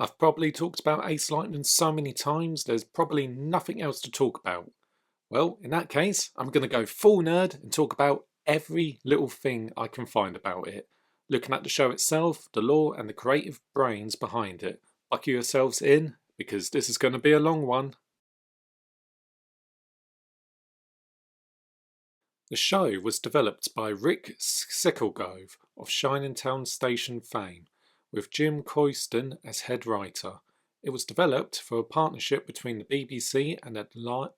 I've probably talked about AceLightning so many times, there's probably nothing else to talk about. Well, in that case, I'm going to go full nerd and talk about every little thing I can find about it. Looking at the show itself, the lore, and the creative brains behind it. Buckle yourselves in, because this is going to be a long one. The show was developed by Rick Sicklegove of Shining Town Station fame, with Jim Coyston as head writer. It was developed for a partnership between the BBC and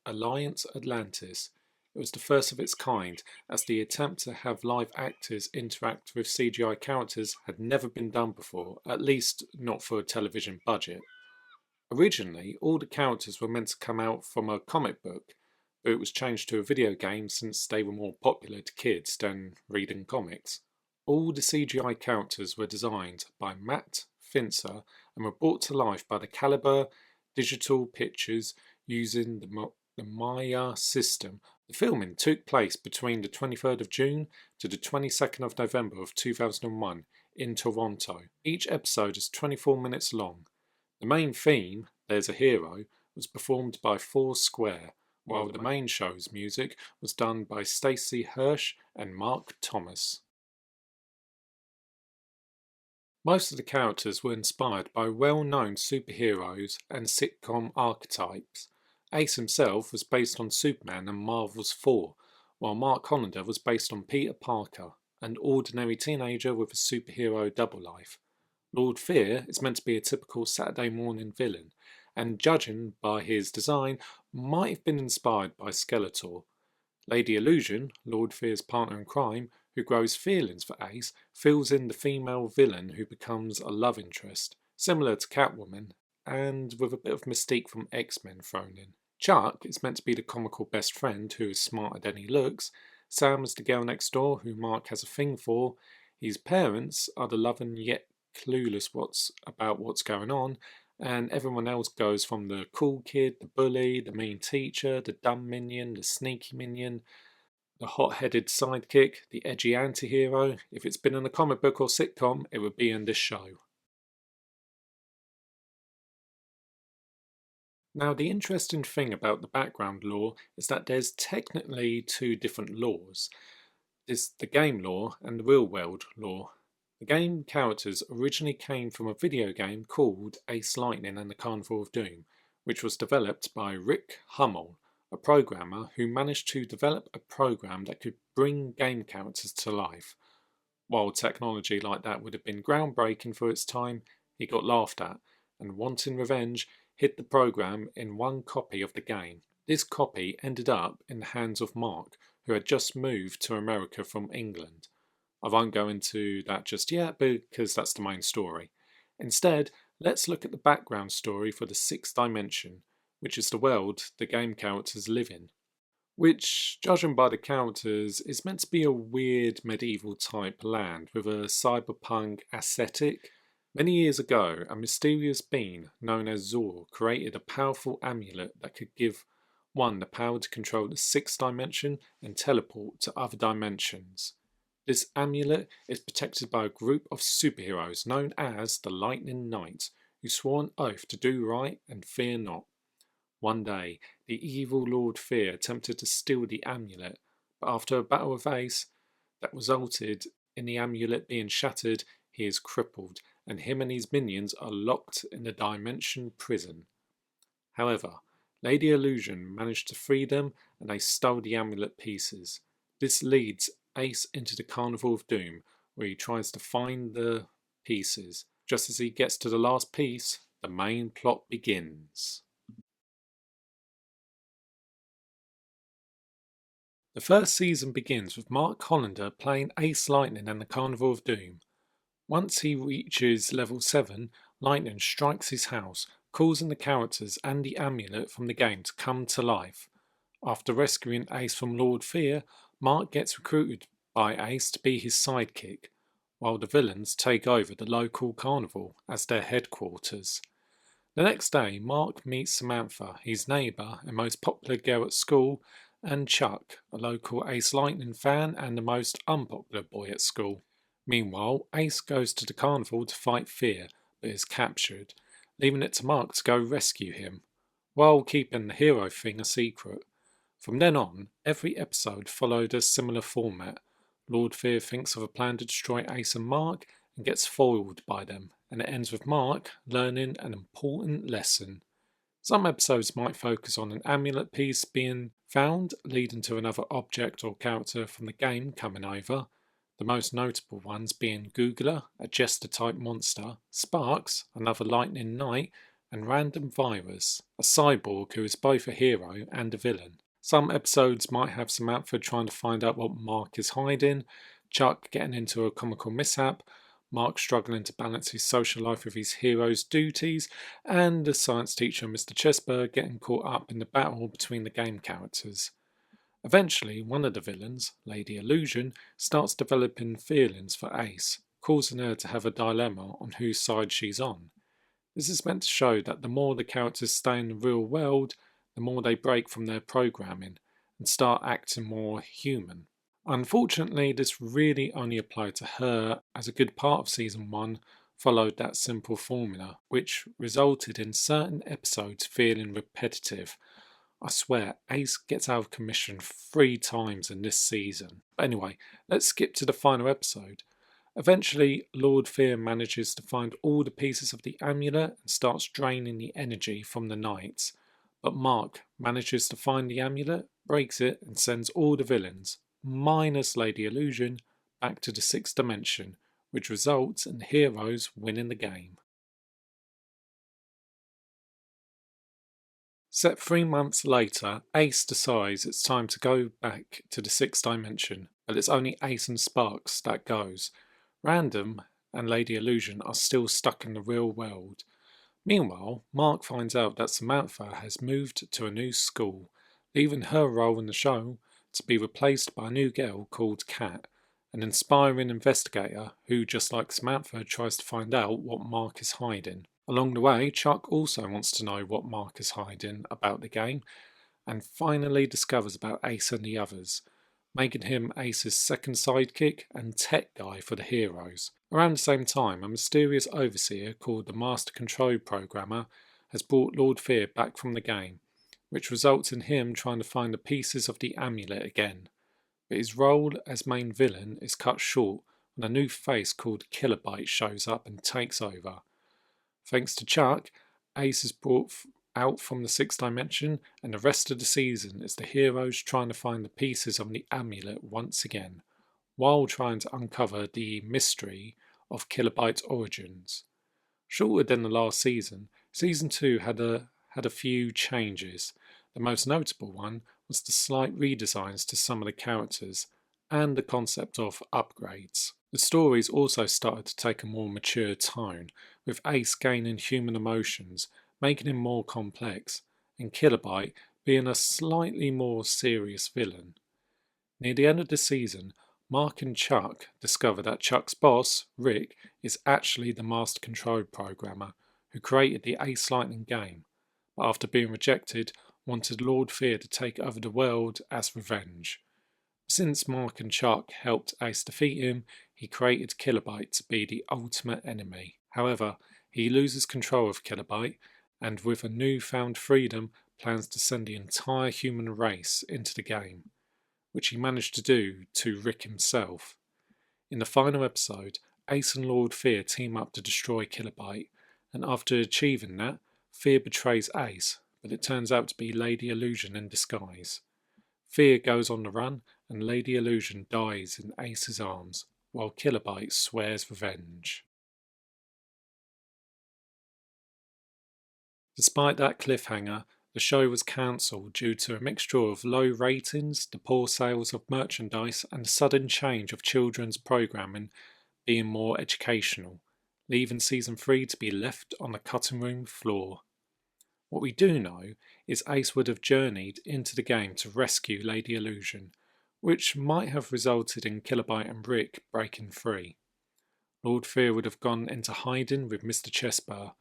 Alliance Atlantis. It was the first of its kind, as the attempt to have live actors interact with CGI characters had never been done before, at least not for a television budget. Originally, all the characters were meant to come out from a comic book, but it was changed to a video game since they were more popular to kids than reading comics. All the CGI characters were designed by Matt Finzer and were brought to life by the Caliber Digital Pictures using the Maya system. The filming took place between the 23rd of June to the 22nd of November of 2001 in Toronto. Each episode is 24 minutes long. The main theme, There's a Hero, was performed by Foursquare, while the main show's music was done by Stacey Hirsch and Mark Thomas. Most of the characters were inspired by well-known superheroes and sitcom archetypes. Ace himself was based on Superman and Marvel's Thor, while Mark Hollander was based on Peter Parker, an ordinary teenager with a superhero double life. Lord Fear is meant to be a typical Saturday morning villain, and judging by his design, might have been inspired by Skeletor. Lady Illusion, Lord Fear's partner in crime, who grows feelings for Ace, fills in the female villain who becomes a love interest, similar to Catwoman, and with a bit of mystique from X-Men thrown in. Chuck is meant to be the comical best friend who is smarter than he looks. Sam is the girl next door who Mark has a thing for. His parents are the loving yet clueless about what's going on, and everyone else goes from the cool kid, the bully, the mean teacher, the dumb minion, the sneaky minion, the hot-headed sidekick, the edgy anti-hero. If it's been in a comic book or sitcom, it would be in this show. Now, the interesting thing about the background lore is that there's technically two different lores. There's the game lore and the real-world lore. The game characters originally came from a video game called AceLightning and the Carnival of Doom, which was developed by Rick Hummel, a programmer who managed to develop a program that could bring game characters to life. While technology like that would have been groundbreaking for its time, he got laughed at, and wanting revenge, hid the program in one copy of the game. This copy ended up in the hands of Mark, who had just moved to America from England. I won't go into that just yet because that's the main story. Instead, let's look at the background story for the sixth dimension, which is the world the game characters live in. Which, judging by the characters, is meant to be a weird medieval type land with a cyberpunk aesthetic. Many years ago, a mysterious being known as Zor created a powerful amulet that could give one the power to control the sixth dimension and teleport to other dimensions. This amulet is protected by a group of superheroes known as the Lightning Knights, who swore an oath to do right and fear not. One day, the evil Lord Fear attempted to steal the amulet, but after a battle with Ace that resulted in the amulet being shattered, he is crippled, and him and his minions are locked in the dimension prison. However, Lady Illusion managed to free them, and they stole the amulet pieces. This leads Ace into the Carnival of Doom, where he tries to find the pieces. Just as he gets to the last piece, the main plot begins. The first season begins with Mark Hollander playing AceLightning and the Carnival of Doom. Once he reaches level 7, lightning strikes his house, causing the characters and the amulet from the game to come to life. After rescuing Ace from Lord Fear, Mark gets recruited by Ace to be his sidekick, while the villains take over the local carnival as their headquarters. The next day, Mark meets Samantha, his neighbour and most popular girl at school, and Chuck, a local AceLightning fan and the most unpopular boy at school. Meanwhile, Ace goes to the carnival to fight Fear, but is captured, leaving it to Mark to go rescue him, while keeping the hero thing a secret. From then on, every episode followed a similar format. Lord Fear thinks of a plan to destroy Ace and Mark and gets foiled by them, and it ends with Mark learning an important lesson. Some episodes might focus on an amulet piece being found, leading to another object or character from the game coming over. The most notable ones being Googler, a jester-type monster, Sparks, another lightning knight, and Random Virus, a cyborg who is both a hero and a villain. Some episodes might have Samantha trying to find out what Mark is hiding, Chuck getting into a comical mishap, Mark struggling to balance his social life with his hero's duties, and the science teacher Mr. Chesper getting caught up in the battle between the game characters. Eventually, one of the villains, Lady Illusion, starts developing feelings for Ace, causing her to have a dilemma on whose side she's on. This is meant to show that the more the characters stay in the real world, the more they break from their programming and start acting more human. Unfortunately, this really only applied to her, as a good part of Season 1 followed that simple formula, which resulted in certain episodes feeling repetitive. I swear, Ace gets out of commission 3 times in this season. But anyway, let's skip to the final episode. Eventually, Lord Fear manages to find all the pieces of the amulet and starts draining the energy from the knights. But Mark manages to find the amulet, breaks it, and sends all the villains, minus Lady Illusion, back to the 6th dimension, which results in the heroes winning the game. Set 3 months later, Ace decides it's time to go back to the 6th dimension, but it's only Ace and Sparks that goes. Random and Lady Illusion are still stuck in the real world. Meanwhile, Mark finds out that Samantha has moved to a new school, leaving her role in the show to be replaced by a new girl called Kat, an inspiring investigator who, just like Samantha, tries to find out what Mark is hiding. Along the way, Chuck also wants to know what Mark is hiding about the game, and finally discovers about Ace and the others, making him Ace's second sidekick and tech guy for the heroes. Around the same time, a mysterious overseer called the Master Control Programmer has brought Lord Fear back from the game, which results in him trying to find the pieces of the amulet again. But his role as main villain is cut short when a new face called Kilobyte shows up and takes over. Thanks to Chuck, Ace is brought out from the 6th dimension, and the rest of the season is the heroes trying to find the pieces of the amulet once again, while trying to uncover the mystery of Kilobyte's origins. Shorter than the last season, Season 2 had a few changes. The most notable one was the slight redesigns to some of the characters and the concept of upgrades. The stories also started to take a more mature tone, with Ace gaining human emotions, making him more complex, and Kilobyte being a slightly more serious villain. Near the end of the season, Mark and Chuck discover that Chuck's boss, Rick, is actually the Master Control Programmer who created the AceLightning game, but after being rejected, wanted Lord Fear to take over the world as revenge. Since Mark and Chuck helped Ace defeat him, he created Kilobyte to be the ultimate enemy. However, he loses control of Kilobyte, and with a newfound freedom, plans to send the entire human race into the game, which he managed to do to Rick himself. In the final episode, Ace and Lord Fear team up to destroy Kilobyte, and after achieving that, Fear betrays Ace, but it turns out to be Lady Illusion in disguise. Fear goes on the run, and Lady Illusion dies in Ace's arms, while Kilobyte swears revenge. Despite that cliffhanger, the show was cancelled due to a mixture of low ratings, the poor sales of merchandise, and the sudden change of children's programming being more educational, leaving Season 3 to be left on the cutting room floor. What we do know is Ace would have journeyed into the game to rescue Lady Illusion, which might have resulted in Kilobyte and Rick breaking free. Lord Fear would have gone into hiding with Mr. Chesper,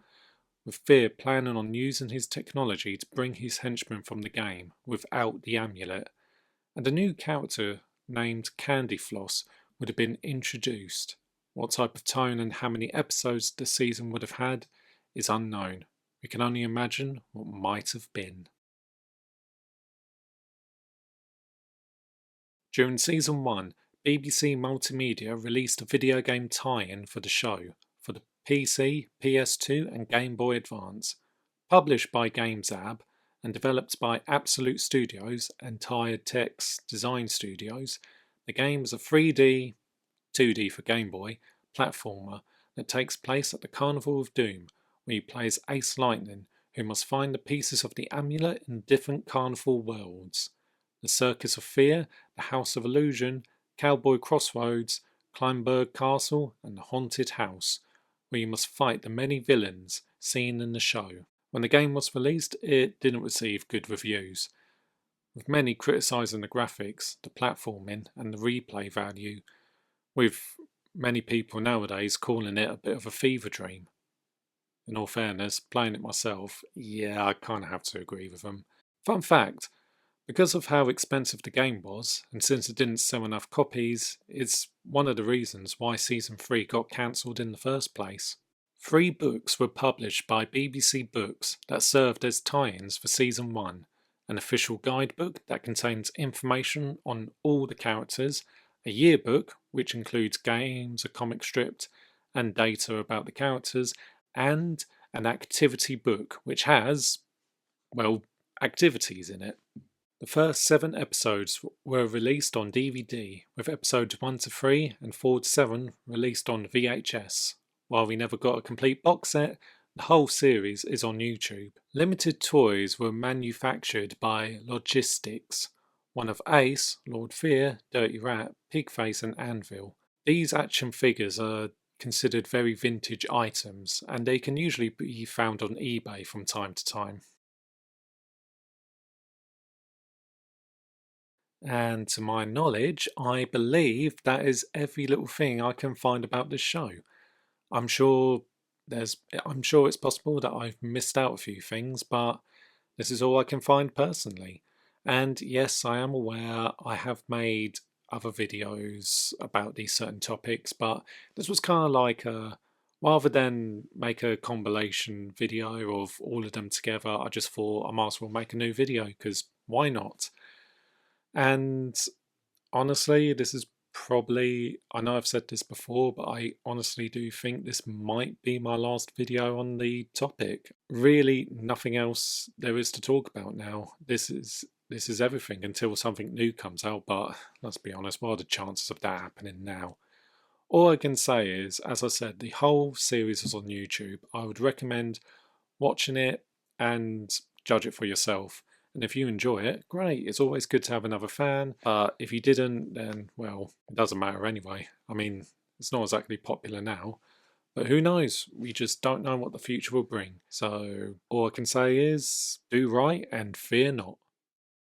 with Fear planning on using his technology to bring his henchmen from the game without the amulet, and a new character named Candy Floss would have been introduced. What type of tone and how many episodes the season would have had is unknown. We can only imagine what might have been. During Season 1, BBC Multimedia released a video game tie-in for the show for the PC, PS2 and Game Boy Advance. Published by GamesAb and developed by Absolute Studios and Tired Tech's Design Studios, the game is a 3D, 2D for Game Boy, platformer that takes place at the Carnival of Doom, where you play as AceLightning, who must find the pieces of the amulet in different carnival worlds. The Circus of Fear, the House of Illusion, Cowboy Crossroads, Kleinberg Castle, and the Haunted House, where you must fight the many villains seen in the show. When the game was released, it didn't receive good reviews, with many criticising the graphics, the platforming, and the replay value, with many people nowadays calling it a bit of a fever dream. In all fairness, playing it myself, yeah, I kind of have to agree with them. Fun fact, because of how expensive the game was, and since it didn't sell enough copies, it's one of the reasons why Season 3 got cancelled in the first place. 3 books were published by BBC Books that served as tie-ins for Season 1, an official guidebook that contains information on all the characters, a yearbook which includes games, a comic strip, and data about the characters, and an activity book which has, well, activities in it. The first 7 episodes were released on DVD, with episodes 1 to 3 and 4 to 7 released on VHS. While we never got a complete box set, the whole series is on YouTube. Limited toys were manufactured by Logistics, one of Ace, Lord Fear, Dirty Rat, Pigface and Anvil. These action figures are considered very vintage items, and they can usually be found on eBay from time to time. And to my knowledge, I believe that is every little thing I can find about this show. I'm sure it's possible that I've missed out a few things, but this is all I can find personally. And yes, I am aware I have made other videos about these certain topics, but this was kind of like rather than make a compilation video of all of them together, I just thought I might as well make a new video, because why not? And honestly, this is probably, I know I've said this before, but I honestly do think this might be my last video on the topic. Really, nothing else there is to talk about now. This is everything until something new comes out, but let's be honest, what are the chances of that happening now? All I can say is, as I said, the whole series is on YouTube. I would recommend watching it and judge it for yourself. And if you enjoy it, great. It's always good to have another fan. But if you didn't, then, well, it doesn't matter anyway. I mean, it's not exactly popular now. But who knows? We just don't know what the future will bring. So all I can say is, do right and fear not.